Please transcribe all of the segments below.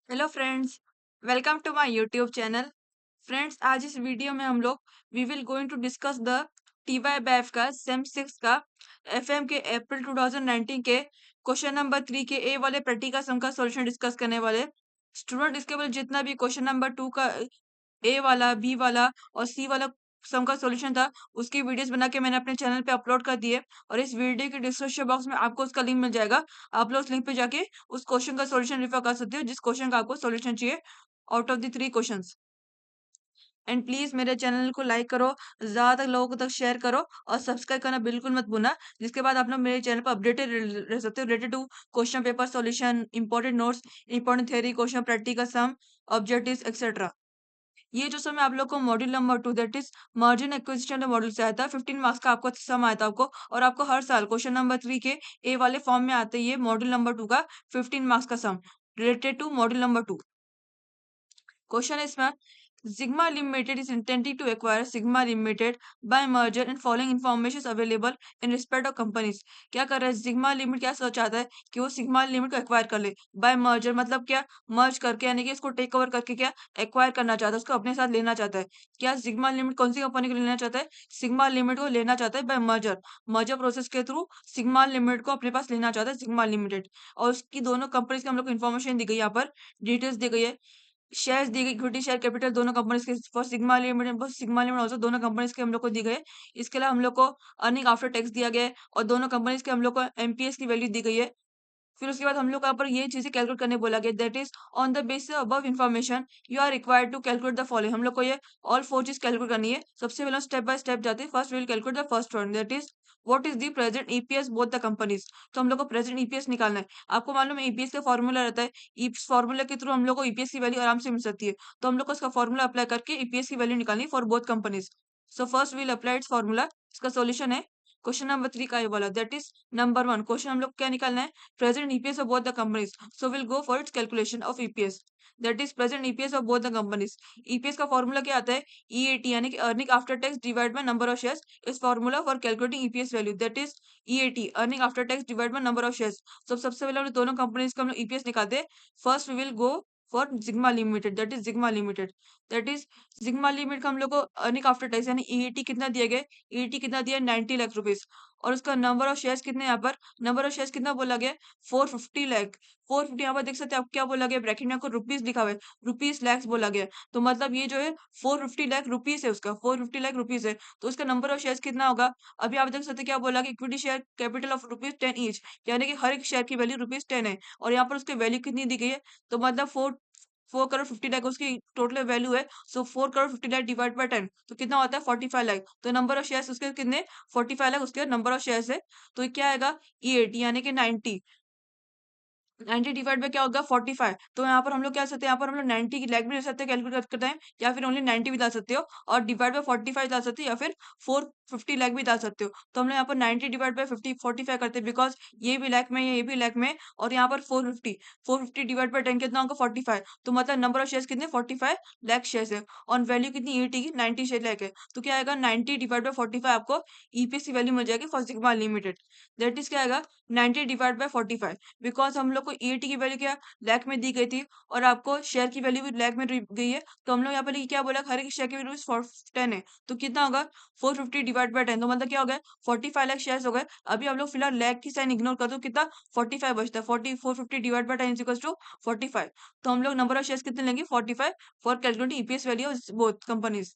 Hello friends, welcome to my YouTube channel. Friends, आज इस video में हम लोग we will going to discuss the TY BAF का सेम 6 का एफएम के अप्रैल 2019 के क्वेश्चन नंबर 3 के ए वाले प्रैक्टिकल सम का सॉल्यूशन डिस्कस करने वाले। स्टूडेंट, इसके बाद जितना भी क्वेश्चन नंबर 2 का ए वाला, बी वाला और सी वाला सम का सॉल्यूशन था, उसकी वीडियोस बना के मैंने अपने चैनल पे अपलोड कर दिए और इस वीडियो के डिस्क्रिप्शन बॉक्स में आपको उसका लिंक मिल जाएगा। आप लोग उस लिंक पे जाके उस क्वेश्चन का सॉल्यूशन रेफर कर सकते हो जिस क्वेश्चन का आपको सॉल्यूशन चाहिए out of the 3 questions. And please मेरे चैनल को लाइक करो, ज्यादा लोगों तक शेयर करो और सब्सक्राइब करना बिल्कुल मत भूलना, जिसके बाद आप लोग मेरे चैनल पर अपडेटेड रह सकते हो related to question paper solution, important notes, important theory question, practical sum, objectives etcetera. ये जो समय आप लोग को module number 2 that is margin acquisition module से आया था, 15 मार्क्स का आपको सम आया था आपको, और आपको हर साल क्वेश्चन नंबर 3 के ए वाले फॉर्म में आते ही मॉड्यूल नंबर 2 का 15 मार्क्स का sum related to module number 2। Question is ma'am, Sigma Limited is intending to acquire Sigma Limited by merger and following information available in respect of companies। क्या कर रहा है Sigma Limited, क्या सोच चाहता है कि वो Sigma Limited को एक्वायर कर ले। बाय मर्जर मतलब क्या, मर्ज करके, यानी कि इसको टेक ओवर करके क्या एक्वायर करना चाहता है, उसको अपने साथ लेना चाहता है। क्या Sigma Limited कौन सी कंपनी को लेना चाहता है? Sigma Limited को लेना चाहता है बाय मर्जर, मर्जर प्रोसेस के थ्रू Sigma Limited को अपने पास लेना चाहता है Sigma Limited। और उसकी दोनों कंपनीज की हम लोग को इन्फॉर्मेशन दी गई है, यहाँ पर डिटेल्स दी गई है। शेयर्स दी गई, इक्विटी शेयर कैपिटल दोनों कंपनीज के फॉर सिग्मा लिमिटेड, बस सिग्मा लिमिटेड ऑल्सो दोनों कंपनीज के हम लोग को दी गई है। इसके अलावा हम लोग को अर्निंग आफ्टर टैक्स दिया गया है और दोनों कंपनीज के हम लोग को एमपीएस की वैल्यू दी गई है। फिर उसके बाद हम लोग को यहाँ पर ये चीजें कैलकुलेट करने बोला गया, that is on the basis above information you are required to calculate the following. हम लोग को ये ऑल 4 चीज कैलकुलेट करनी है। सबसे पहले स्टेप बाय स्टेप जाते हैं। First will calculate the first one, that is what is the present EPS both the companies. तो हम लोग को प्रेजेंट ईपीएस निकालना है। आपको मालूम है ईपीएस का फॉर्मूला रहता है, इस फॉर्मूला के थ्रू हम लोग को ईपीएस की वैल्यू आराम से मिल सकती है। तो हम लोग को इसका फॉर्मूला अप्लाई करके ईपीएस की वैल्यू निकालनी for both companies. So first will apply it's formula. इसका सॉल्यूशन है क्वेश्चन नंबर 3 का, ये वाला, दैट इज नंबर 1 क्वेश्चन हम लोग क्या निकालना है, present EPS of both the companies. So we'll go for its calculation of EPS. That is present EPS of both the companies. EPS का फॉर्मूला क्या आता है? EAT, यानी कि earning after tax divide by number of shares इस formula for calculating EPS value, that is EAT, earning after tax divide by number of shares. तो सबसे पहले हम लोग दोनों कंपनीज का हम लोग EPS निकालते हैं। First we will go for Sigma Limited, that is Sigma Limited, that is Sigma Limited का हम लोग को अर्निंग आफ्टर टैक्स यानी EAT कितना दिया गया? EAT कितना दिया? 90 लाख रुपीज। और उसका नंबर ऑफ शेयर्स कितने, यहाँ पर नंबर ऑफ शेयर्स कितना बोला गया? 450 लाख। 450 यहाँ पर देख सकते हैं आप, क्या बोला गया ब्रैकेट में, आपको रुपीस लिखा हुआ है, रुपीस लैक्स बोला गया। तो मतलब ये जो है 450 लाख रुपीस है, उसका 450 लाख रुपीस है। तो उसका नंबर ऑफ शेयर्स कितना होगा? अभी आप देख सकते हैं क्या बोला कि equity share capital of rupees 10 each, यानी कि हर एक शेयर की वैल्यू रुपीज 10 है। और यहाँ पर उसकी वैल्यू कितनी दी गई है? तो मतलब 4 करोड़ 50 लाख उसकी टोटल वैल्यू है। सो 4 करोड़ 50 लाख डिवाइड बाय 10 तो कितना होता है? 45 लाख। तो नंबर ऑफ शेयर्स उसके कितने? 45 लाख उसके नंबर ऑफ शेयर्स है। तो ये क्या आएगा? EAT यानी कि 90। 90 डिवाइड बाय क्या होगा? 45। तो यहाँ पर हम लोग क्या कर सकते हैं, यहाँ पर हम लोग 90 की लैख भी ले सकते हैं कैलकुलेट करते हैं, या फिर ओनली 90 भी डाल सकते हो और डिवाइड बाय 45 डाल सकते हो, या फिर 450 लाख भी डाल सकते हो। तो हम लोग यहाँ पर 90 डिवाइड बाय 45 करते हैं, बिकॉज ये भी लाख में है, ये भी लाख में है, और यहाँ पर 450 डिवाइड बाय 10 कितना होगा? 45। तो मतलब नंबर ऑफ शेयर्स कितने? 45 लाख शेयर्स है और वैल्यू कितनी EAT की? 90 शेयर लाख है। तो क्या आएगा? 90 डिवाइड बाय 45 आपको ईपीएस की वैल्यू मिल जाएगी for Sigma limited. That is क्या आएगा? 90 डिवाइड बाय 45, बिकॉज हम लोग को EAT की वैल्यू क्या लाख में दी गई थी और आपको शेयर की वैल्यू भी लाख में दी गई है। तो हम लोग यहाँ पर ये क्या बोला, हर एक शेयर की वैल्यू 10 है। तो कितना होगा? 450 डिवाइड बाय 10, तो मतलब क्या हो गया? 45 लाख शेयर्स हो गए। अभी हम लोग फिलहाल लाख की साइन इग्नोर कर दो, कितना? 45 बचता है। 450 डिवाइड बाय 10 इक्वल्स टू 45। तो हम लोग नंबर ऑफ शेयर्स कितने लेंगे? 45 for calculating EPS value of both companies.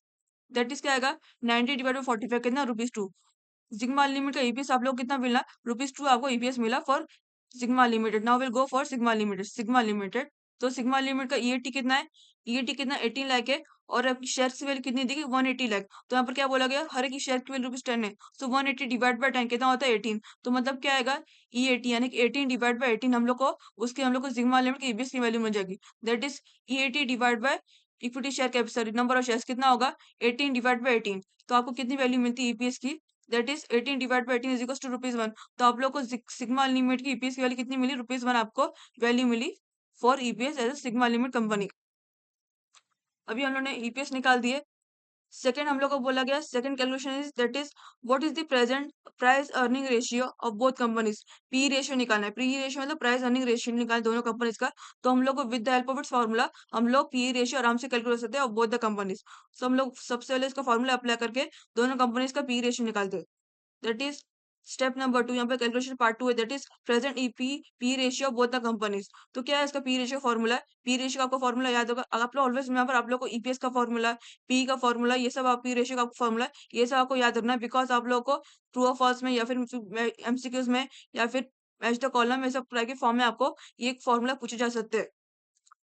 That is क्या आएगा? 90 डिवाइड बाय 45 कितना? ₹2। सिग्मा लिमिट का ईपीएस आप लोग कितना मिला? ₹2 आपको ईपीएस मिला for Sigma limited. Now will go for Sigma limited. Sigma limited, तो सिग्मा लिमिट का EAT कितना है? EAT कितना? 18 लाख है। और आपकी शेयर की वैल्यू कितनी दी गई? 180 लाख। तो यहाँ पर क्या बोला गया? हर एक शेयर की वैल्यू ₹10 है। सो 180 डिवाइड बाय 10 कितना होता है? 18। तो मतलब क्या आएगा? EAT यानी कि 18 डिवाइड बाय 18 हम लोग को उसके हम लोग को सिग्मा लिमिट की ईपीएस की वैल्यू मिल जाएगी। That is EAT divide by equity share capital, sorry, number of shares कितना होगा? 18 डिवाइड बाय 18। तो आपको कितनी वैल्यू मिलती है ईपीएस की? That is 18 divide by 18 is equal to ₹1। तो आप लोग को सिग्मा लिमिट की ईपीएस की वैल्यू कितनी मिली? ₹1 आपको वैल्यू मिली for EPS as Sigma limit company. अभी हम लोगों ने ईपीएस निकाल दिए। सेकंड हम लोग को बोला गया, second calculation is that is what is the present price earning ratio of both companies. P ratio निकालना है, पी रेशियो मतलब प्राइस अर्निंग रेशियो निकालना है दोनों कंपनीज का। तो हम लोग को with the help of its formula हम लोग पी रेशियो आराम से कैलकुलेट कर सकते हैं ऑफ बोथ द कंपनीज। सो हम लोग सबसे पहले इसका फार्मूला अप्लाई करके दोनों कंपनीज का पी रेशियो निकालते हैं। That is step number 2। यहाँ पे कैलकुलेशन पार्ट 2 है, that is present EP P ratio both the companies. तो क्या है इसका P ratio formula? P ratio का आपको फॉर्मूला याद होगा, अगर आप लोग ऑलवेज यहाँ पर आप लोग को ईपीएस का फॉर्मूला, पी का फॉर्मूला, ये सब आप पी रेशियो का फॉर्मूला, ये सब आपको याद रखना है, बिकॉज आप लोगों को ट्रू और फॉल्स में या फिर एमसीक्यूज में या फिर मैच द कॉलम में सब तरह के फॉर्म में आपको ये फॉर्मूला पूछे जा सकते हैं।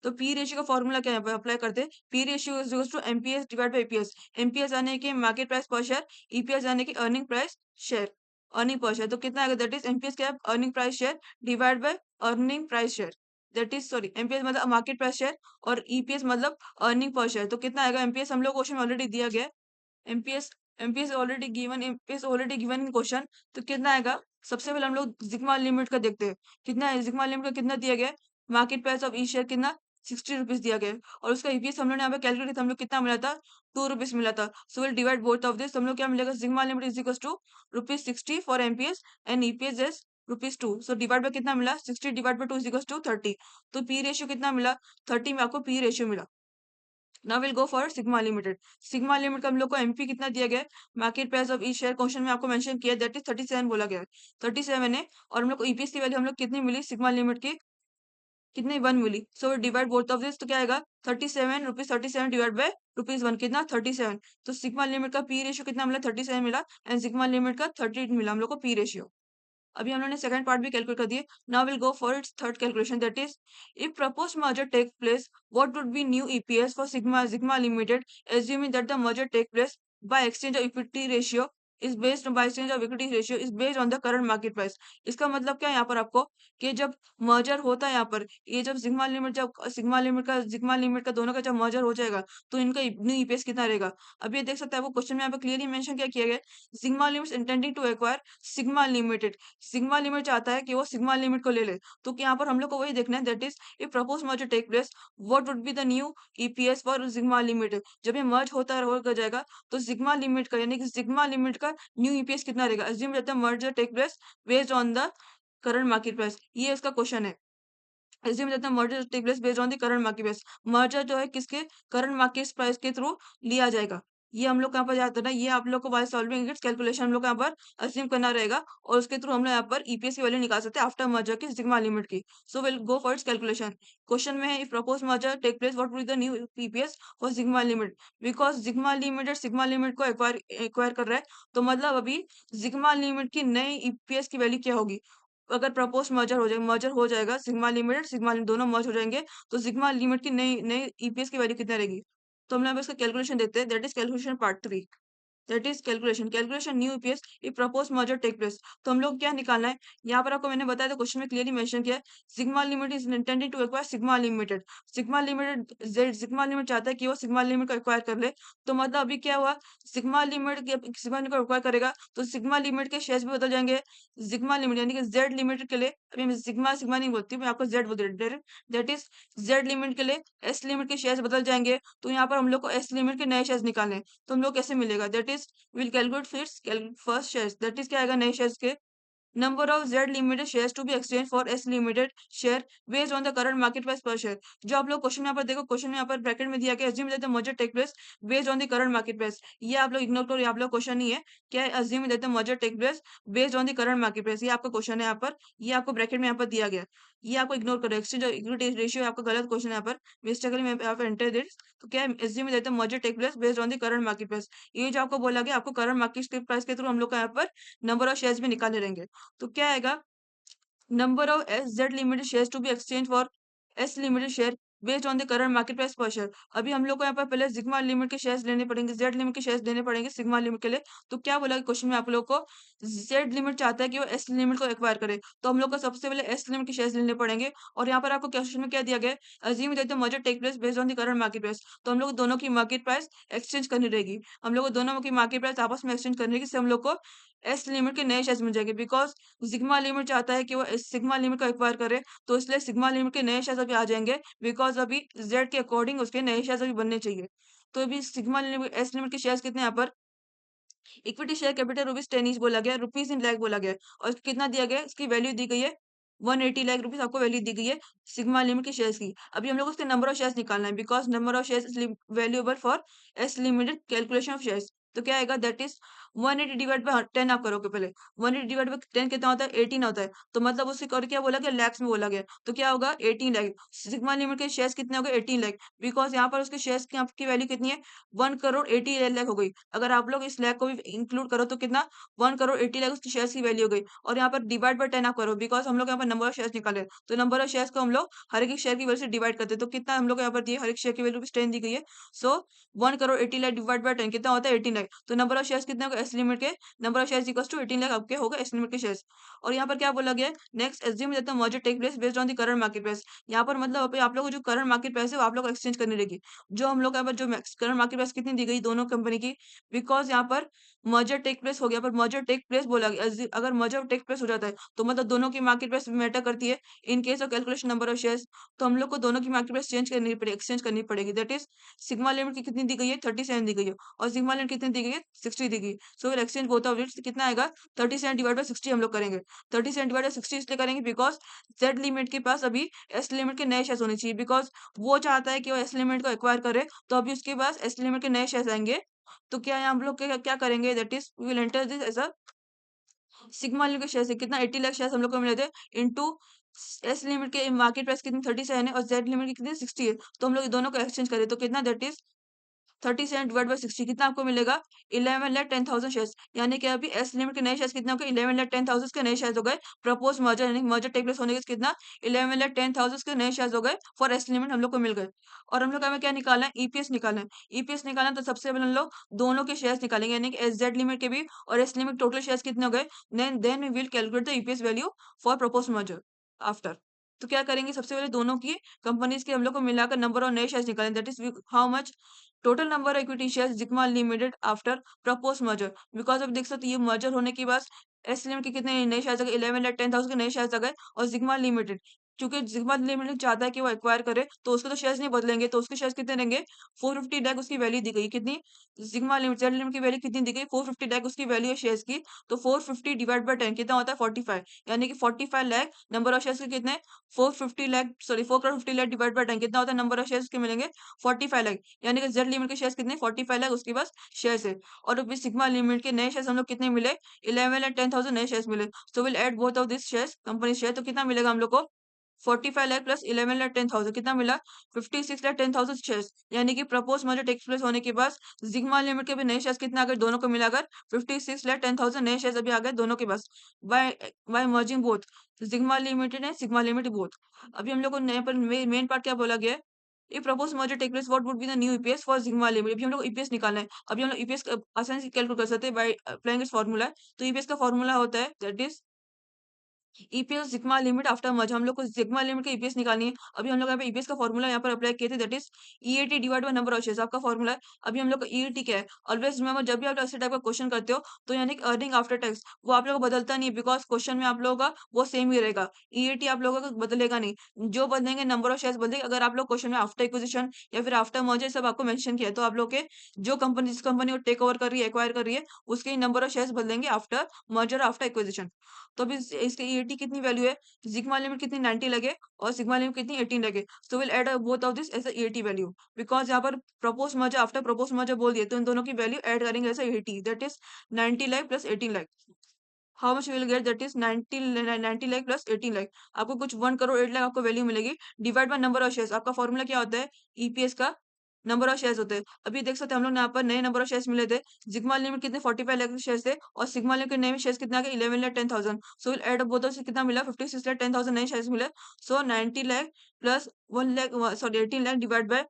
तो पी रेशियो का फॉर्मूला क्या है अप्लाई करते हैं, P ratio is equals to MPS divide by EPS. MPS यानी कि market price per share, EPS यानी कि earning price share, earning per share. तो कितना आएगा, दैट इज एमपीएस क्या है, earning price share divide by earning price share. That is sorry, MPS मतलब मार्केट प्राइस शेयर और ईपीएस मतलब अर्निंग पर शेयर। तो कितना आएगा, एमपीएस हम लोग क्वेश्चन में ऑलरेडी दिया गया है, MPS MPS already given, MPS already given in question. तो कितना आएगा, सबसे पहले हम लोग सिग्मा लिमिट का देखते हैं, कितना है सिग्मा लिमिट का, कितना दिया गया है, market price of E share कितना 60 रुपीज दिया गया है, और उसका ईपीएस हम लोग ने यहाँ पे कैलकुलेट हम लोग कितना मिला था, 2 रुपीज मिला था। So will divide both of this, हम लोग क्या मिलेगा, Sigma limit is equal to ₹60 for MPS and EPS is ₹2। So divide by कितना मिला, 60 divide by 2 is equal to 30। तो पी रेशियो कितना मिला, 30 में आपको पी रेशियो मिला। Now will go for Sigma limited. Sigma limit का हम लोग को एमपी कितना दिया गया है, market price of E share question में आपको मेंशन किया दैट इज 37 बोला गया है, 37 है। और हम लोग को ईपीएस की वैल्यू हम लोग कितनी मिली सिग्मा लिमिट की, कितनी 1 मिली। So divide both of this, तो क्या आएगा, 37 रुपीज, 37 डिवाइड बाय ₹1 कितना 37। तो सिग्मा लिमिट का पी रेशियो कितना मिला, 37 मिला, एंड सिग्मा लिमिट का 38 मिला हम लोग को पी रेशियो। अभी हम लोगों ने सेकंड पार्ट भी कैलकुलेट कर दिए। Now will go for it's third calculation, that is if proposed merger take place, what would be new EPS for Sigma Limited, assuming that the merger take place by exchange of equity ratio is based by exchange of equity ratio is based on the current market price। इसका मतलब क्या है यहाँ पर आपको, कि जब merger होता है यहाँ पर, ये जब सिग्मा लिमिट का दोनों का जब मर्जर हो जाएगा, तो इनका न्यू ईपीएस कितना रहेगा। अब ये देख सकते हैं, वो क्वेश्चन में यहाँ पे क्लियरली मेंशन क्या किया गया है, Sigma limit intending to acquire Sigma limited. Sigma limit चाहता है कि वो सिग्मा लिमिट को ले ले। तो यहाँ पर हम लोग को वही देखना है, that is if propose merger take place, what would be the new EPS for Sigma limited. जब ये मर्ज होता है हो जाएगा, तो सिग्मा लिमिट का यानी कि सिग्मा लिमिट का न्यू ईपीएस कितना रहेगा, assume that the merger take place based on the current market price. ये इसका क्वेश्चन है, assume that the merger take place based on the current market price। merger जो है किसके, करंट मार्केट प्राइस के through लिया जाएगा। ये हम लोग यहाँ पर याद रखना, ये आप लोग को बाय सॉल्विंग इट्स कैलकुलेशन हम लोग यहाँ पर अज्यूम करना रहेगा, और उसके थ्रू हम लोग यहाँ पर ईपीएस की वैल्यू निकाल सकते हैं आफ्टर मर्जर की सिग्मा लिमिट की। So will go for its calculation. Question में है if propose merger take place what will the new EPS for Sigma limit. Because Sigma limit को एक्वायर कर रहा है, तो मतलब अभी सिग्मा लिमिट की नई ईपीएस की वैल्यू क्या होगी। अगर प्रपोज मर्जर हो जाएगा, सिग्मा लिमिटेड सिग्मा लिमिट दोनों मर्ज हो जाएंगे, तो सिग्मा लिमिट की नई नई ईपीएस की वैल्यू कितना रहेगी। तो हम लोग इसका कैलकुलेशन देखते हैं, that is calculation part 3। That is calculation new EPS if propose merger take place. तो हम लोग क्या निकालना है, यहाँ पर आपको मैंने बताया था, क्वेश्चन में क्लियरली मेंशन किया है, Sigma limit is intended to acquire Sigma limited. Sigma limit चाहता है कि वो सिग्मा लिमिट को एक्वायर कर ले। तो मतलब अभी क्या हुआ, सिग्मा लिमिट को एक्वायर करेगा, तो सिग्मा लिमिट के शेयर्स भी बदल जाएंगे। सिग्मा लिमिट यानी कि जेड लिमिटेड के लिए, अभी मैं सिग्मा सिग्मा नहीं बोलती, मैं आपको जेड बोल रही हूँ, दैट इज जेड लिमिट के लिए एस लिमिट के शेयर्स बदल जाएंगे। तो यहाँ पर हम लोग को एस लिमिट के नए शेयर्स निकालने हैं। तो हम लोग कैसे मिलेगा, that is will calculate first shares, that is क्या आएगा, नए शेयर्स के number of Z limited shares to be exchange for S limited share based on the current market price per share. जो आप लोग क्वेश्चन में यहाँ पर देखो, क्वेश्चन में यहाँ पर ब्रैकेट में दिया गया assume that the merger take place based on the current market price. ये आप लोग इग्नोर करो, ये आप लोग क्वेश्चन नहीं है, क्या है, assume that the merger take place based on the current market price, ये आपका क्वेश्चन है यहाँ पर, ये आपको ब्रैकेट में यहाँ पर दिया गया है। ये आपको इग्नोर करो, एक्सचेंज इक्विटी रेशियो आपका गलत क्वेश्चन है यहाँ पर, मिस्टेकली मैं यहाँ पर एंटर दिस। तो क्या है, assume that the merger take place based on the current market price. ये जो आपको बोला गया, आपको करंट मार्केट प्राइस के थ्रू हम लोग का यहाँ पर नंबर ऑफ शेयर्स भी निकालने रहेंगे। तो क्या आएगा, number of SZ limited shares to be exchanged for S limited share based on the current market price per share। अभी हम लोग को यहाँ पर पहले सिग्मा लिमिट के शेयर्स लेने पड़ेंगे, जेड लिमिट के शेयर्स लेने पड़ेंगे सिग्मा लिमिट के लिए। तो क्या बोला क्वेश्चन में आप लोग को, जेड लिमिट चाहता है कि वो एस लिमिट को एक्वायर करे, तो हम लोग को सबसे पहले एस लिमिट के शेयर्स लेने पड़ेंगे। और यहाँ पर आपको क्वेश्चन में क्या दिया गया है, assume that the merger take place based on the current market price. तो हम लोग दोनों की मार्केट प्राइस एक्सचेंज करनी रहेगी, हम लोग को दोनों की मार्केट प्राइस आपस में एक्सचेंज करने की, इससे हम लोग को एस लिमिट के नए शेयर्स मिल जाएंगे। बिकॉज सिग्मा लिमिट चाहता है कि वो सिग्मा लिमिट को एक्वायर करे, तो इसलिए सिग्मा लिमिट के नए शेयर्स अभी आ जाएंगे, बिकॉज अभी जेड के अकॉर्डिंग उसके नए शेयर्स अभी बनने चाहिए। तो अभी सिग्मा लिमिट एस लिमिट के शेयर्स कितने यहाँ पर equity share capital rupees 10 each बोला गया, रुपीज इन लाख बोला गया और कितना दिया गया है? इसकी वैल्यू दी गई है 180 लाख रुपीज आपको वैल्यू दी गई है सिग्मा लिमिट के शेयर्स की। अभी हम लोग उसके नंबर ऑफ शेयर्स निकालना है because number of shares is valuable for S limited calculation of shares. तो क्या आएगा दैट इज 180 डिवाइड बाय 10 आप करोगे पहले 180 डिवाइड बाय 10 कितना होता है 18 होता है। तो मतलब उसके और क्या बोला गया लैक्स में बोला गया तो क्या होगा 18 लाख। सिग्मा लिमिट के शेयर्स कितने हो गए 18 लाख बिकॉज यहाँ पर उसके शेयर्स की आपकी वैल्यू कितनी है 1 करोड़ 80 लाख हो गई। अगर आप लोग इस लाख को भी इंक्लूड करो तो कितना 1 करोड़ 80 लाख उसकी शेयर्स की वैल्यू हो गई और यहाँ पर डिवाइड बाय 10 आप करो बिकॉज हम लोग यहाँ पर नंबर ऑफ शेयर्स निकाले तो नंबर ऑफ शेयर्स को हम लोग हर एक शेयर की वैल्यू से डिवाइड करते हैं तो कितना हम लोग यहाँ पर दिए हर एक शेयर की वैल्यू 10 दी गई है। सो 1 करोड़ 80 लाख डिवाइड बाय 10 कितना होता है 18 लाख। तो नंबर ऑफ शेयर्स कितने होगा एस लिमिट के number of shares equals to 18 lakh आपके होगा एस लिमिट के शेयर्स। और यहाँ पर क्या बोला गया है next assume that the merger take place based on the current market price. यहाँ पर मतलब आप लोग को जो करंट मार्केट प्राइस है वो आप लोग एक्सचेंज करने रहेगी। जो हम लोग यहाँ पर जो करंट मार्केट प्राइस कितनी दी गई दोनों कंपनी की बिकॉज यहाँ पर मर्जर टेक प्लेस हो गया पर मर्जर टेक प्लेस बोला गया अगर मर्जर टेक प्लेस हो जाता है तो मतलब दोनों की मार्केट प्राइस मैटर करती है इन case of calculation number of shares. तो हम लोग को दोनों की मार्केट प्राइस चेंज करनी पड़ेगी एक्सचेंज करनी पड़ेगी दैट इज सिग्मा लिमिट की कितनी दी गई है 37 दी गई है और सिग्मा लिमिट कितनी दी गई है 60 दी गई। So will exchange both of its कितना आएगा 37 डिवाइड बाय 60 हम लोग करेंगे 37 डिवाइड बाय 60 इसलिए करेंगे बिकॉज जेड लिमिट के पास अभी एस लिमिट के नए शेयर्स होने चाहिए बिकॉज वो चाहता है कि वो एस लिमिट को एक्वायर करे तो अभी उसके पास एस लिमिट के नए शेयर्स आएंगे। तो क्या है हम लोग क्या करेंगे that is we will enter this as a Sigma limit के शेयर से कितना 80 लाख शेयर हम लोग को मिले थे इनटू एस लिमिट के मार्केट प्राइस कितनी 37 है और जेड लिमिट की कितनी 60 है। तो हम लोग दोनों को एक्सचेंज करें तो कितना दैट इज 37 डिवाइड बाय 60 कितना आपको मिलेगा 11 लाख 10,000 शेयर्स। यानी कि अभी एस लिमिट के नए शेयर्स कितने हो गए 11 लाख 10,000 के नए शेयर्स हो गए प्रपोज मर्जर यानी मर्जर टेक प्लेस होने के कितना 11 लाख 10,000 के नए शेयर्स हो गए फॉर एस लिमिट हम लोग को मिल गए। और हम लोग हमें क्या निकालना है ईपीएस निकालना है। ईपीएस निकालना है तो सबसे पहले हम लोग दोनों के शेयर्स निकालेंगे यानी कि एस जेड लिमिट के भी और एस लिमिट टोटल शेयर्स कितने हो गए then we will calculate the EPS value for propose merger after. तो क्या करेंगे सबसे पहले दोनों की कंपनीज के हम लोग को मिलाकर नंबर और नए शेयर्स निकालें that is how much total number of equity shares Sigma limited after propose merger because अब देख सकते ये मर्जर होने के बाद एस लिमिट के कितने नए शेयर्स आ गए 11 लाख 10,000 के नए शेयर्स आ गए और जिग्मा लिमिटेड क्योंकि जिग्मा लिमिटेड चाहता है कि वो एक्वायर करे तो उसके तो शेयर्स नहीं बदलेंगे तो उसके शेयर्स कितने रहेंगे 450 लाख उसकी वैल्यू दी गई कितनी जिग्मा लिमिटेड लिमिट की वैल्यू कितनी दी गई 450 लाख उसकी वैल्यू है शेयर्स की। तो 450 डिवाइड बाय 10 कितना होता है 45 यानी कि 45 लाख नंबर ऑफ शेयर्स के कितने 450 lakh sorry 4 crore 50 lakh divide bye 10 कितना होता है नंबर ऑफ शेयर्स के मिलेंगे 45 लाख। यानी कि जेड लिमिट के शेयर्स कितने 45 लाख उसके पास शेयर्स है। और अभी सिग्मा लिमिट के नए शेयर्स हम लोग कितने मिले 11 लाख 10,000 नए शेयर्स मिले। So will add both of this shares company share तो कितना मिलेगा हम लोग को 45 लाख प्लस 11 लाख 10,000 कितना मिला 56 लाख 10,000 शेयर्स। यानी कि प्रपोज मर्जर टेक्स प्लेस होने के बाद जिग्मा लिमिट के भी नए शेयर्स कितने आ गए दोनों को मिलाकर 56 लाख 10,000 नए शेयर्स अभी आ गए दोनों के पास by by merging both Sigma limited and Sigma limited both. अभी हम लोग को नए पर मेन पार्ट क्या बोला गया है if proposed merger take place what would be the new EPS for Sigma Limited। अभी हम लोग ईपीएस निकालना है अभी हम लोग ईपीएस आसानी से कैलकुलेट कर सकते हैं बाय अप्लाइंग इट्स फार्मूला। तो ईपीएस का फार्मूला होता है that is EPS Sigma limit after merge हम लोग को सिग्मा लिमिट का ईपीएस निकालनी है। अभी हम लोग यहाँ पे ईपीएस का फार्मूला यहाँ पर अप्लाई किए थे that is EAT divide by number of shares आपका फार्मूला है। अभी हम लोग का ईएटी क्या है ऑलवेज रिमेंबर जब भी आप ऐसे टाइप का क्वेश्चन करते हो तो यानी कि अर्निंग आफ्टर टैक्स वो आप लोगों को बदलता नहीं है बिकॉज क्वेश्चन में आप लोगों का वो सेम ही रहेगा। ईएटी आप लोगों का बदलेगा नहीं जो बदलेंगे नंबर ऑफ शेयर्स बदलेंगे। अगर आप लोग क्वेश्चन में आफ्टर एक्विजिशन या फिर आफ्टर मर्जर सब आपको मेंशन किया है तो आप लोग के जो कंपनी जिस कंपनी को टेक ओवर कर रही है एक्वायर कर रही है उसके नंबर ऑफ शेयर्स बदलेंगे आफ्टर मर्जर आफ्टर एक्विजिशन। तो अभी इसके ईएटी कितनी वैल्यू है सिग्मा लिमिट कितनी 90 लगे और सिग्मा लिमिट कितनी 18 लगे। So will add both of this as a 80 value because यहाँ पर propose merger after propose merger बोल दिए तो इन दोनों की वैल्यू ऐड करेंगे as a 80 that is 90 lakh plus 18 lakh. How much will get that is 90 lakh plus 18 lakh. आपको कुछ 1 करोड़ 8 लाख आपको वैल्यू मिलेगी divide by number of shares. आपका फॉर्मूला क्या होता है ईपीएस का नंबर ऑफ शेयर्स होते हैं। अभी देख सकते हैं हम लोग ने यहाँ पर नए नंबर ऑफ शेयर्स मिले थे जिग्मा लिमिट कितने 45 लाख शेयर्स थे और सिग्मा लिमिट के नए शेयर्स कितने आ गए 11 लाख 10,000। सो विल ऐड अप बोथ से कितना मिला 56 लाख 10,000 नए शेयर्स मिले। सो 90 lakh plus 1 lakh sorry 18 lakh divide by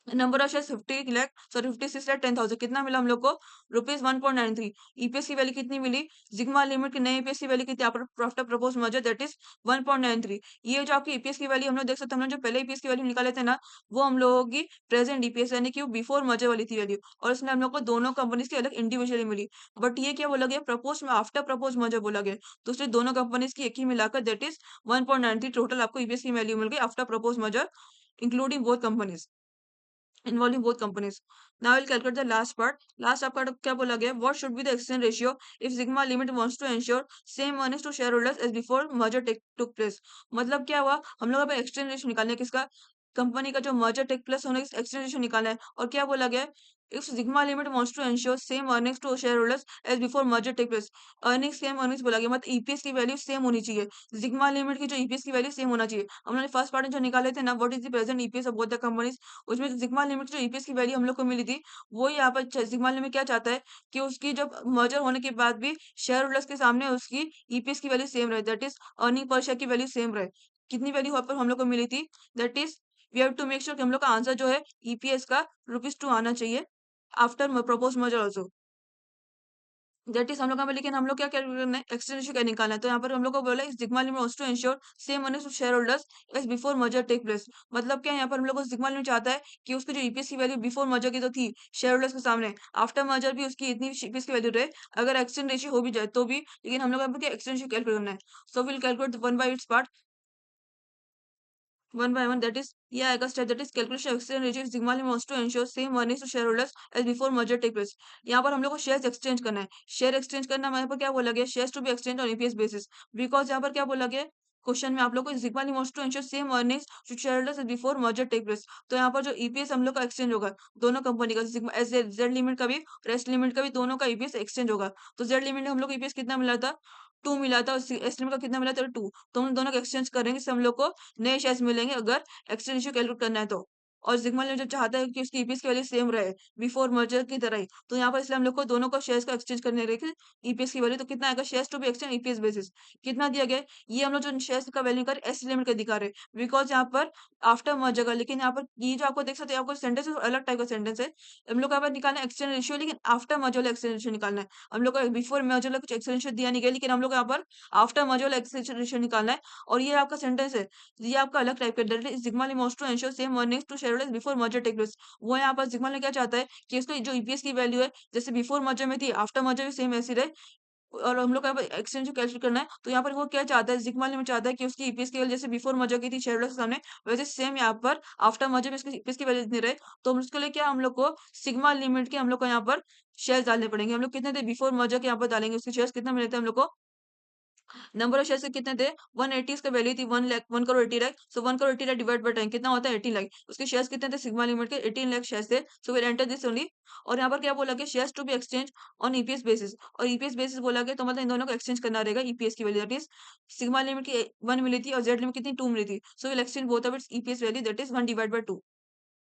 number of shares 50 lakh sorry 56 lakh 10,000 कितना मिला हम लोग को रुपीज 1.93। ईपीएस की वैल्यू कितनी मिली जिग्मा लिमिट के नए ईपीएस की वैल्यू कितनी after propose merger that is 1.93। ये जो आपकी ईपीएस की वैल्यू हम लोग देख सकते हैं हम लोग जो पहले ईपीएस की वैल्यू निकाले थे ना वो हम लोगों की प्रेजेंट ईपीएस यानी कि वो बिफोर मर्जर वाली थी वैल्यू और उसमें हम लोग को दोनों कंपनीज की अलग इंडिविजुअली मिली। बट ये क्या बोला गया प्रपोज में आफ्टर प्रपोज मर्जर बोला गया तो उसने दोनों कंपनीज की एक ही मिलाकर दैट इज 1.93 टोटल आपको ईपीएस की वैल्यू मिल गई after propose merger including both companies. involving both companies. Now we'll calculate the last part. Last आपका क्या बोला गया? What should be the exchange ratio if Sigma Limited wants to ensure same earnings to shareholders as before merger took place? मतलब क्या हुआ? हम लोग अब exchange ratio निकालने किसका? कंपनी का जो merger take place होने का exchange ratio निकालना है और क्या बोला गया? If Sigma Limited wants to ensure same earnings to shareholders as before merger take place, earnings same earnings बोला गया मतलब EPS की वैल्यू सेम होनी चाहिए. Sigma Limited की जो EPS की वैल्यू सेम होना चाहिए. हम लोगों ने फर्स्ट पार्ट में जो निकाले थे ना, what is the present EPS of both the companies, उसमें सिग्मा लिमिट जो ईपीएस की वैल्यू हम लोग को मिली थी, वो यहाँ पर सिग्मा लिमिट क्या चाहता है कि उसकी जब मर्जर होने के बाद भी शेयर होल्डर्स के सामने उसकी ईपीएस की वैल्यू सेम रहे, that is earning per share की वैल्यू सेम रहे. कितनी वैल्यू यहाँ पर हम लोग को मिली थी? That is we have to make sure कि हम लोग का आंसर जो है ईपीएस का ₹2 आना चाहिए after propose merger also. That is हम लोग यहाँ पे, लेकिन हम लोग क्या कैलकुलेट करना है, एक्सचेंज रेशियो क्या निकालना है. तो यहाँ पर हम लोग को बोला Sigma limit wants to ensure same earnings to share holders as before merger take place. मतलब क्या है, यहाँ पर हम लोग को सिग्मा लिमिट चाहता है कि उसकी जो ईपीएस की वैल्यू बिफोर मर्जर की तो थी शेयर होल्डर्स के सामने, आफ्टर मर्जर भी उसकी इतनी ईपीएस की वैल्यू रहे, अगर एक्सचेंज रेशियो हो भी जाए तो भी. लेकिन हम लोग यहाँ पे एक्सचेंज रेशियो कैलकुलेट करना है. So will calculate one by its part, one by one. That is ये आएगा step, that is calculation exchange ratio Sigma limit wants to ensure same earnings to share holders as before merger take place. यहाँ पर हम लोग को shares exchange करना है. Share exchange करना है, यहाँ पर क्या बोला गया, shares to be exchange on EPS basis. Because यहाँ पर क्या बोला गया क्वेश्चन में आप लोग को, Sigma limit wants to ensure same earnings to share holders as before merger take place. तो यहाँ पर जो ईपीएस हम लोग का एक्सचेंज होगा दोनों कंपनी का, सिग्मा एज जेड लिमिट का भी और एस लिमिट का भी, दोनों का ईपीएस एक्सचेंज होगा. तो जेड लिमिट में हम लोग को ईपीएस कितना मिला था? 2 मिला था, और एस लिमिट का कितना मिला था? 2. तो हम दोनों का एक्सचेंज करेंगे, इससे हम लोग को नए शेयर्स मिलेंगे अगर एक्सचेंज रेशियो कैलकुलेट करना है तो. और सिग्मा लिमिट जो चाहता है कि उसकी ईपीएस की वैल्यू सेम रहे बिफोर मर्जर की तरह ही, तो यहाँ पर इसलिए हम लोग को दोनों को शेयर्स को एक्सचेंज करने रखे ईपीएस की वैल्यू. तो कितना आएगा? Shares to be exchange EPS basis कितना दिया गया है? ये हम लोग जो शेयर्स का वैल्यू कर एस लिमिट का दिखा रहे हैं, बिकॉज यहाँ पर आफ्टर मर्जर का. लेकिन यहाँ पर ये जो आपको देख सकते हैं, आपको सेंटेंस अलग टाइप का सेंटेंस है. हम लोग को यहाँ पर निकालना है एक्सचेंज रेशियो, लेकिन आफ्टर मर्जर वाला एक्सचेंज रेशियो निकालना है. हम लोग को बिफोर मर्जर वाला कुछ एक्सचेंज रेशियो दिया नहीं गया, लेकिन हम लोग को यहाँ पर आफ्टर मर्जर वाला एक्सचेंज रेशियो निकालना है. और ये आपका सेंटेंस है, ये आपका अलग टाइप का, that is Sigma limit wants to ensure same earnings to shareholders before merger take place. वो यहाँ पर सिग्मा ने क्या चाहता है कि उसकी जो ईपीएस की वैल्यू है, जैसे बिफोर मर्जर में थी, आफ्टर मर्जर भी सेम ऐसी रहे. और हम लोग को यहाँ पर एक्सचेंज कैलकुलेट करना है, तो यहाँ पर वो क्या चाहता है, सिग्मा लिमिट चाहता है कि उसकी ईपीएस की वैल्यू जैसे बिफोर मर्जर की थी शेयरहोल्डर्स के सामने, वैसे सेम यहाँ पर आफ्टर मर्जर में इसकी ईपीएस की वैल्यू इतनी रहे. तो हम उसके लिए क्या, हम लोग को सिग्मा लिमिट के हम लोग को यहाँ पर शेयर्स डालने पड़ेंगे. हम लोग कितने थे बिफोर मर्जर के यहाँ पर डालेंगे, उसके शेयर्स कितना मिले थे हम लोग को? नंबर ऑफ शेयर्स कितने थे? 180. इसका वैल्यू थी 1 लाख, 1 करोड़ 80 लाख. सो 1 करोड़ 80 लाख डिवाइड बाय 10 कितना होता है? 18 लाख. उसके शेयर्स कितने थे सिग्मा लिमिट के? 18 लाख शेयर्स थे. So will enter this only. और यहाँ पर क्या बोला गया? Shares to be exchange on EPS basis. और ईपीएस बेसिस बोला गया, तो मतलब इन दोनों को एक्सचेंज करना रहेगा ईपीएस की value, that is Sigma limit की 1 मिली थी और जेड लिमिट कितनी 2 मिली थी. So will exchange both of its EPS value, that is 1 divide by 2.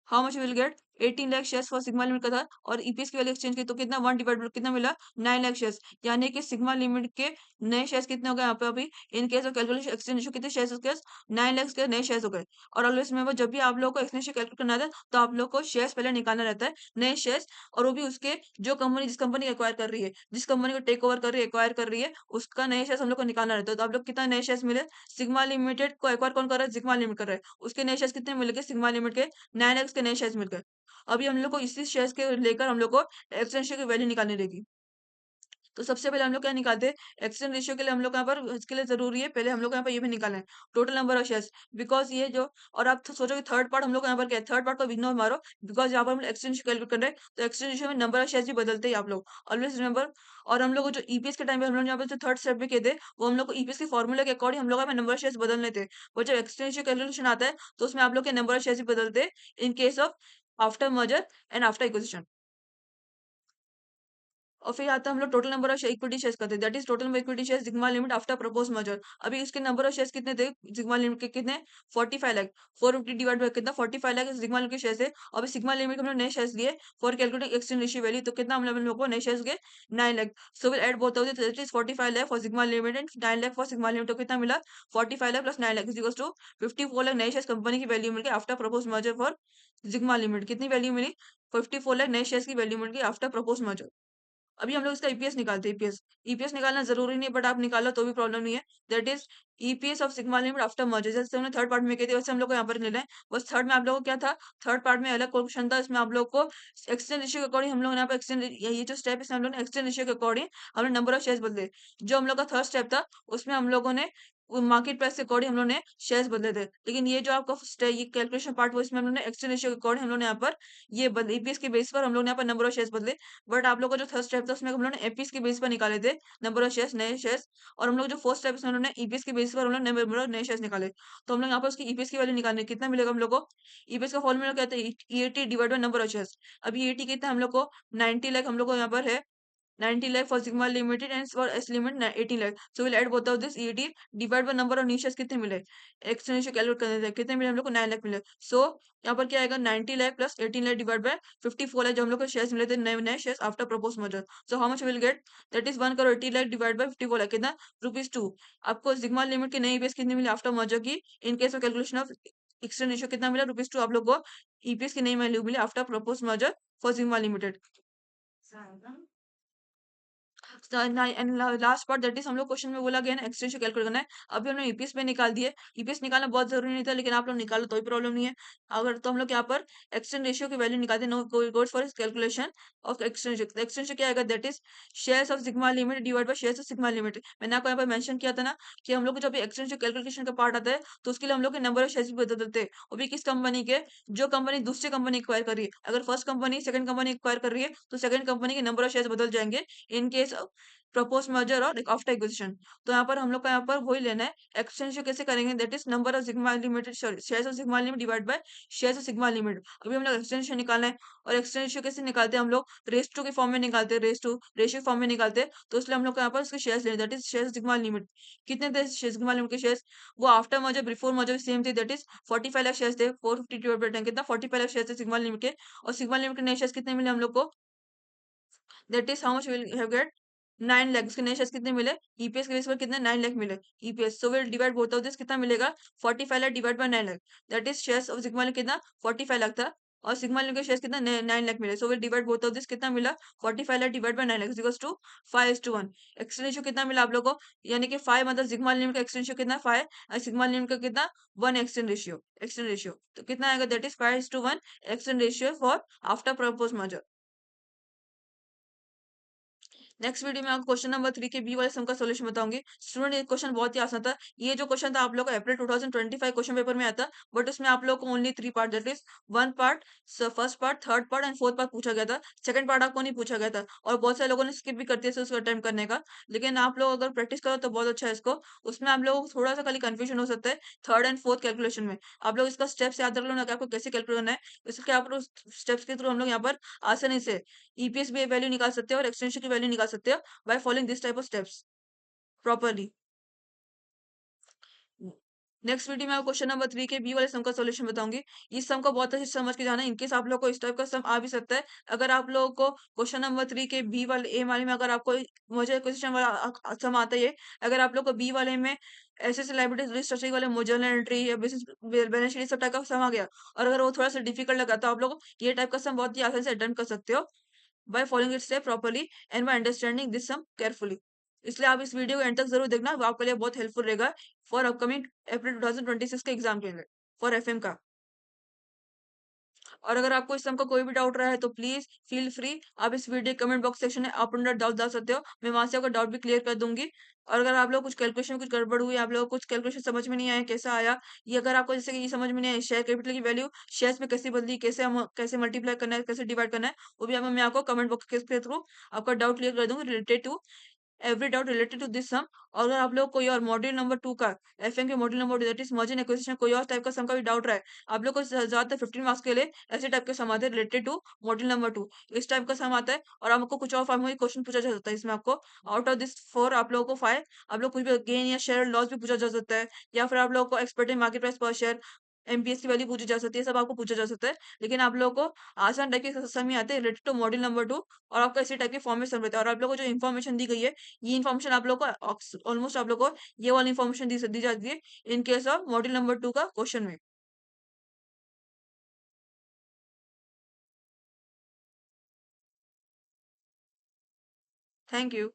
How much will gate? 18 lakh shares for Sigma limit का था, और ईपीएस की वैल्यू एक्सचेंज की तो कितना 1 डिवाइड बाय कितना मिला? 9 लाख शेयर्स. यानी कि सिग्मा लिमिट के नए शेयर्स कितने हो गए यहाँ पे अभी? इन case of calculation exchange ratio कितने शेयर्स हो गए? 9 लाख के नए शेयर्स हो गए. और ऑलवेज रिमेंबर, जब भी आप लोग को एक्सचेंज रेशियो कैलकुलेट करना था, तो आप लोग को शेयर्स पहले निकालना रहता है, नए शेयर्स. और वो भी उसके जो कंपनी, जिस कंपनी एक्वायर कर रही है, जिस कंपनी को टेक ओवर कर रही है, एक्वायर कर रही है, उसका नए शेयर्स हम लोग को निकालना रहता है. तो आप लोग कितना नए शेयर्स मिले? सिग्मा लिमिटेड को एक्वायर कौन कर रहा है? सिग्मा लिमिट कर रहा है. उसके नए शेयर्स कितने मिल गए सिग्मा लिमिट के? 9 लाख के नए शेयर्स मिल गए. अभी हम लोग को इसी शेयर्स के लेकर हम लोग को एक्सचेंज रेशियो की वैल्यू निकालनी रहेगी. तो सबसे पहले हम लोग क्या निकालते हैं? एक्सचेंज रेशियो के लिए हम लोग यहाँ पर, इसके लिए जरूरी है पहले हम लोग यहाँ पर ये भी निकालना है, total number of shares. Because ये जो, और आप तो सोचोगे थर्ड पार्ट हम लोग यहाँ पर क्या है, थर्ड पार्ट को इग्नोर मारो, बिकॉज यहाँ पर हम एक्सचेंज कैलकुलेट कर रहे हैं, तो एक्सचेंज रेशियो में नंबर ऑफ शेयर्स भी बदलते हैं आप लोग, ऑलवेज रिमेंबर. और हम लोग को जो ईपीएस के टाइम पे हम लोग यहाँ पर जो थर्ड स्टेप भी कहते हैं, वो हम लोग को ईपीएस के फॉर्मूले के अकॉर्डिंग हम लोग यहाँ पे नंबर ऑफ शेयर्स बदलने थे. और जब एक्सचेंज रेशियो कैलकुलेशन आता है, तो उसमें आप लोग के नंबर ऑफ शेयर्स भी बदलते हैं इन case of after merger and after acquisition. और फिर आता है हम लोग total number of equity shares करते हैं, that is total equity shares sigma limit after propose merger. अभी इसके नंबर ऑफ शेयर्स कितने थे सिग्मा लिमिट के? कितने? 45 लाख. 450 डिवाइड बाय कितना? 45 लाख सिग्मा लिमिट के शेयर्स है. और सिग्मा लिमिट के हम लोग नए शेयर्स लिए for calculating exchange ratio value, तो कितना हम लोग को नए शेयर्स के? 9 lakh. So will add both of this, that is 45 lakh for Sigma limit and 9 lakh for Sigma limit. तो कितना मिला? 45 lakh plus 9 lakh is equals to 54 lakh नए शेयर्स कंपनी की वैल्यू मिल गई after propose merger for Sigma limit. कितनी वैल्यू मिली? 54 लाख नए शेयर्स की वैल्यू मिल गई आफ्टर प्रपोज मर्जर. अभी हम लोग इसका ईपीएस निकालते हैं. ईपीएस ईपीएस निकालना जरूरी नहीं है, बट आप निकालो तो भी प्रॉब्लम नहीं है. That is EPS of sigma limit after merger. जैसे हमने थर्ड पार्ट में कहते वैसे हम लोग को यहाँ पर लेना है. बस थर्ड में आप लोगों को क्या था, थर्ड पार्ट में अलग क्वेश्चन था, इसमें आप लोग को एक्सचेंज रेशियो के अकॉर्डिंग हम लोग यहाँ पर एक्सचेंज, ये जो स्टेप है हम लोग ने एक्सचेंज रेशियो के अकॉर्डिंग हमने नंबर ऑफ शेयर्स बदले. जो हम लोग का थर्ड स्टेप था, उसमें हम लोगों ने मार्केट प्राइस के अकॉर्डिंग हम लोगों ने शेयर्स बदले थे। लेकिन ये जो आपका फर्स्ट है, ये कैलकुलेशन पार्ट वो इसमें हम लोगों ने एक्सचेंज रेशियो के अकॉर्डिंग हम लोगों ने यहाँ पर ये बदले ईपीएस के बेस पर हम लोग ने यहाँ पर नंबर ऑफ शेयर्स बदले। बट आप लोग का जो थर्ड स्टेप था उसमें हम लोग ने एपीएस के बेस पर निकाले थे नंबर ऑफ शेयर्स, नए शेयर्स। और हम लोग जो फोर्थ स्टेप उसमें हम लोग ने ईपीएस के बेस पर हम लोग नंबर ऑफ नए शेयर्स निकाले। तो हम लोग यहाँ पर उसकी ईपीएस की वैल्यू निकालने कितना मिलेगा हम लोग को। ईपीएस का फॉर्मूला क्या था, EAT divide by number of shares. अभी ईएटी कितना हम लोग को 90 लाख हम लोग को यहाँ पर है, 90 lakh for Sigma Limited and for S Limited 18 lakh. So we'll add both of this EAT divide by number of new shares कितने मिले, एक्सपोनेंशियल कैलकुलेट करने थे कितने मिले हम लोग को 9 लाख मिले। सो यहाँ पर क्या आएगा 90 lakh plus 18 lakh divide bye 54 lakh जो हम लोग को शेयर्स मिले थे नए नए shares after propose merger. So how much will get, that is 1 crore 80 lakh divide bye 54 lakh कितना ₹2। आपको सिग्मा लिमिट की नई बेस कितनी मिली आफ्टर मर्जर की, in case of calculation of extend ratio कितना मिला ₹2 आप लोग को ईपीएस की नई वैल्यू मिली after propose merger for Sigma limited. And last part that is हम लोग क्वेश्चन में बोला गया ना एक्सटेंशन कैलकुलेट करना है। अभी हमने ईपीएस में निकाल दिए, ईपीएस निकालना बहुत जरूरी नहीं था लेकिन आप लोग निकालो तो ही प्रॉब्लम नहीं है। अगर तो हम लोग यहाँ पर एक्सटेंड रेशियो की वैल्यू निकालते no goes for calculation of extension. Extension क्या आएगा, that is shares of sigma limit divide by shares of sigma limit. मैंने आपको यहाँ पर मेंशन किया था ना कि हम लोग को जब एक्सटेंशन कैलकुलेशन का पार्ट आता है तो उसके लिए हम लोग के नंबर ऑफ शेयर्स भी बदल देते हैं, वो भी किस कंपनी के, जो कंपनी दूसरी कंपनी एक्वायर कर रही है। अगर first company second company acquire कर रही है तो सेकंड कंपनी के नंबर ऑफ शेयर्स बदल जाएंगे इन केस प्रपोज मर्जर और आफ्टर एक्विजिशन। तो यहाँ पर हम लोग का यहाँ पर वही लेना है, एक्सचेंज कैसे करेंगे, that is number of sigma limited shares of sigma limit divide by shares of sigma limit. अभी हम लोग एक्सचेंज निकालना है और एक्सचेंज कैसे निकालते हैं हम लोग, रेस टू के फॉर्म में निकालते हैं, रेस टू रेशियो फॉर्म में निकालते हैं। तो इसलिए हम लोग को यहाँ पर उसके शेयर्स लेने, that is shares sigma limit. कितने थे सिग्मा लिमिट के शेयर्स, वो after merger before merger same थे, दैट इज 45 लाख शेयर्स थे, 452 कितना 45 लाख शेयर्स थे सिग्मा लिमिट के। और सिग्मा लिमिट के नए शेयर्स कितने मिले हम लोग को, that is how much will have get 9 lakh. इसके नए शेयर्स कितने मिले ईपीएस के बेस पर, कितने 9 लाख मिले EPS. So will divide both of this, कितना मिलेगा 45 lakh divide by 9 lakh, that is shares of sigma limit कितना 45 लाख था और सिग्मा लिमिट के शेयर्स कितना 9 लाख मिले। So will divide both of this, कितना मिला 45 lakh divide by 9 lakh equals to 5:1। Exchange ratio कितना मिला आप लोगों को, यानी कि 5 मतलब सिग्मा लिमिट का एक्सचेंज रेशियो कितना 5 और सिग्मा लिमिट का कितना 1 एक्सचेंज रेशियो तो कितना आएगा, that is 5:1 exchange ratio for after propose merger. Next video में आपको क्वेश्चन नंबर 3 के बी वाले सम का सॉल्यूशन बताऊंगी। स्टूडेंट ये क्वेश्चन बहुत ही आसान था। ये जो क्वेश्चन था आप लोग को अप्रैल 2025 क्वेश्चन पेपर में आता, बट उसमें आप लोग को only 3 part that is 1 part, first part, third part and fourth part पूछा गया था। सेकंड पार्ट आपको नहीं पूछा गया था और बहुत सारे लोगों ने स्किप भी कर दिया था उसको अटेम्प्ट करने का। लेकिन आप लोग अगर प्रैक्टिस करो तो बहुत अच्छा है इसको। उसमें आप लोगों को थोड़ा सा खाली कंफ्यूजन हो सकता है थर्ड एंड फोर्थ कैलकुलेशन में। आप लोग इसका स्टेप्स याद रख लो ना कि आपको कैसे कैलकुलेट करना है। इसके आप लोग स्टेप्स के थ्रू हम लोग यहाँ पर आसानी से ईपीएस भी वैल्यू निकाल सकते हैं और एक्सटेंशन की वैल्यू निकाल सकते हो by following this type of steps properly. Next video में क्वेश्चन नंबर 3 के बी वाले सम का सॉल्यूशन बताऊंगी। इस सम को बहुत अच्छे से समझ के जाना, इनकेस आप लोग को इस टाइप का सम आ भी सकता है। अगर आप लोगों को क्वेश्चन नंबर 3 के बी वाले ए वाले में अगर आपको मुझे क्वेश्चन वाला सम आता है, अगर आप लोग को बी वाले में एसेट लायबिलिटीज रिस्ट्रक्चरिंग वाले जर्नल एंट्री या बिजनेस बैलेंस शीट सब टाइप का सम आ गया और अगर वो थोड़ा सा डिफिकल्ट लगा तो आप लोग ये टाइप का सम बहुत ही आसानी से अटेम्प्ट कर सकते हो by following its step properly and by understanding this sum carefully। इसलिए आप इस वीडियो को एंड तक जरूर देखना, वो आपके लिए बहुत हेल्पफुल रहेगा फॉर अपकमिंग अप्रैल 2026 के एग्जाम के लिए फॉर एफएम का। और अगर आपको इस सम का कोई भी डाउट रहा है तो प्लीज फील फ्री, आप इस वीडियो कमेंट बॉक्स सेक्शन में आप अपना डाउट डाल सकते हो, मैं वहां से आपका डाउट भी क्लियर कर दूंगी। और अगर आप लोग कुछ कैलकुलेशन कुछ गड़बड़ हुई, आप लोग कुछ कैलकुलेशन समझ में नहीं आया कैसा आया, ये अगर आपको जैसे कि ये समझ में नहीं आया शेयर कैपिटल की वैल्यू शेयर्स में कैसे बदली, कैसे हम कैसे मल्टीप्लाई करना है, कैसे डिवाइड करना है, वो भी मैं आपको कमेंट बॉक्स के थ्रू आपका डाउट क्लियर कर दूंगी related to every doubt related to this sum. और अगर आप लोग कोई और मॉड्यूल नंबर 2 का एफएम के module number 2 that is merger and acquisition कोई और टाइप का सम का भी डाउट रहा है, आप लोग को ज्यादातर 15 मार्क्स के लिए ऐसे टाइप के सम आते हैं रिलेटेड टू मॉड्यूल नंबर 2। इस टाइप का सम आता है और आपको कुछ और फॉर्म में क्वेश्चन पूछा जा सकता है इसमें आपको। आउट ऑफ दिस 4 आप लोगों को 5 आप लोग कुछ भी गेन या शेयर लॉस भी पूछा जा सकता है, या फिर आप लोगों को expected market price per share MPS की वैल्यू पूछी जा सकती है, सब आपको पूछा जा सकता है। लेकिन आप लोगों को आसान टाइप के सम ही आते हैं रिलेटेड टू मॉड्यूल नंबर 2 और आपको इसी टाइप के फॉर्म में सम रहता है। और आप लोगों को जो इन्फॉर्मेशन दी गई है ये इन्फॉर्मेशन आप लोग को ऑलमोस्ट आप लोग को ये वाली इन्फॉर्मेशन दी जाती है इन केस ऑफ मॉड्यूल नंबर 2 का क्वेश्चन में। Thank you.